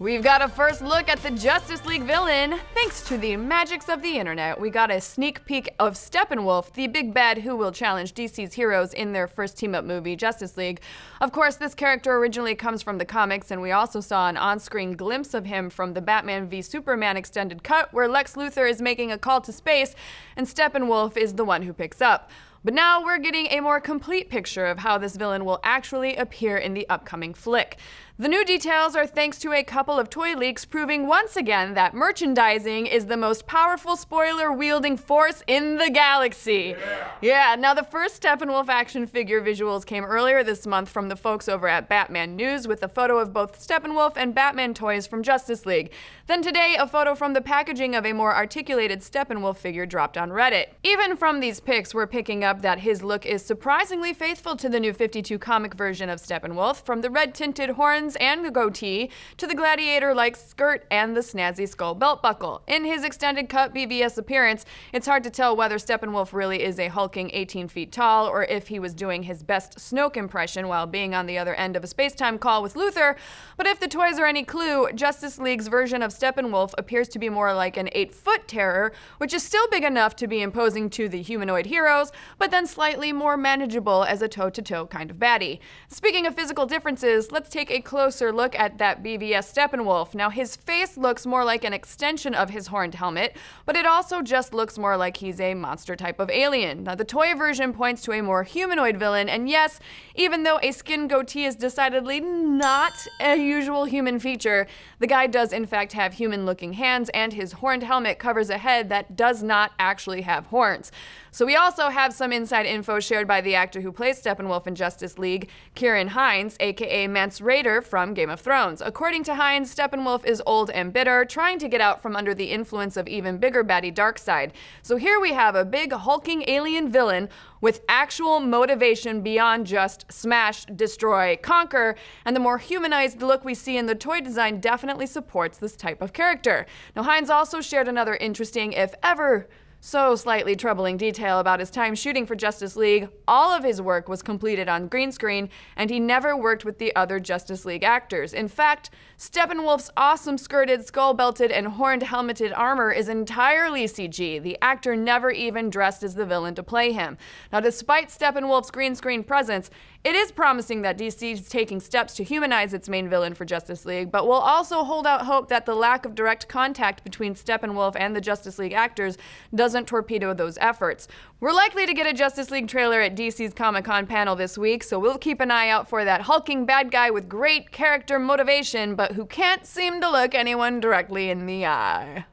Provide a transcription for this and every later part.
We've got a first look at the Justice League villain. Thanks to the magics of the internet, we got a sneak peek of Steppenwolf, the big bad who will challenge DC's heroes in their first team-up movie, Justice League. Of course, this character originally comes from the comics, and we also saw an on-screen glimpse of him from the Batman v Superman extended cut, where Lex Luthor is making a call to space, and Steppenwolf is the one who picks up. But now we're getting a more complete picture of how this villain will actually appear in the upcoming flick. The new details are thanks to a couple of toy leaks proving once again that merchandising is the most powerful spoiler-wielding force in the galaxy. Yeah, now the first Steppenwolf action figure visuals came earlier this month from the folks over at Batman News with a photo of both Steppenwolf and Batman toys from Justice League. Then today, a photo from the packaging of a more articulated Steppenwolf figure dropped on Reddit. Even from these pics, we're picking up that his look is surprisingly faithful to the new 52 comic version of Steppenwolf, from the red-tinted horns and the goatee to the gladiator-like skirt and the snazzy skull belt buckle. In his extended cut BVS appearance, it's hard to tell whether Steppenwolf really is a hulking 18 feet tall or if he was doing his best Snoke impression while being on the other end of a space-time call with Luthor, but if the toys are any clue, Justice League's version of Steppenwolf appears to be more like an 8-foot terror, which is still big enough to be imposing to the humanoid heroes, but then slightly more manageable as a toe-to-toe kind of baddie. Speaking of physical differences, let's take a closer look at that BVS Steppenwolf. Now his face looks more like an extension of his horned helmet, but it also just looks more like he's a monster type of alien. Now the toy version points to a more humanoid villain, and yes, even though a skin goatee is decidedly not a usual human feature, the guy does in fact have human-looking hands, and his horned helmet covers a head that does not actually have horns. So we also have some inside info shared by the actor who plays Steppenwolf in Justice League, Ciarán Hinds, aka Mance Rayder from Game of Thrones. According to Hinds, Steppenwolf is old and bitter, trying to get out from under the influence of even bigger baddie Darkseid. So here we have a big hulking alien villain with actual motivation beyond just smash, destroy, conquer, and the more humanized look we see in the toy design definitely supports this type of character. Now Hinds also shared another interesting, if ever so slightly troubling detail about his time shooting for Justice League. All of his work was completed on green screen, and he never worked with the other Justice League actors. In fact, Steppenwolf's awesome skirted, skull-belted, and horned helmeted armor is entirely CG. The actor never even dressed as the villain to play him. Now, despite Steppenwolf's green screen presence, it is promising that DC is taking steps to humanize its main villain for Justice League, but we'll also hold out hope that the lack of direct contact between Steppenwolf and the Justice League actors doesn't torpedo those efforts. We're likely to get a Justice League trailer at DC's Comic-Con panel this week, so we'll keep an eye out for that hulking bad guy with great character motivation, but who can't seem to look anyone directly in the eye.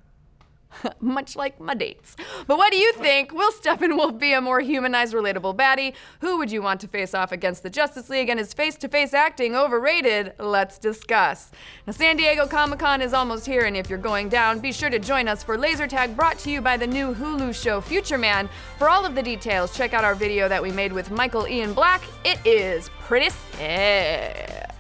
Much like my dates. But what do you think? Will Steppenwolf be a more humanized, relatable baddie? Who would you want to face off against the Justice League, and is face-to-face acting overrated? Let's discuss. Now, San Diego Comic-Con is almost here, and if you're going down, be sure to join us for Laser Tag, brought to you by the new Hulu show Future Man. For all of the details, check out our video that we made with Michael Ian Black. It is pretty sick.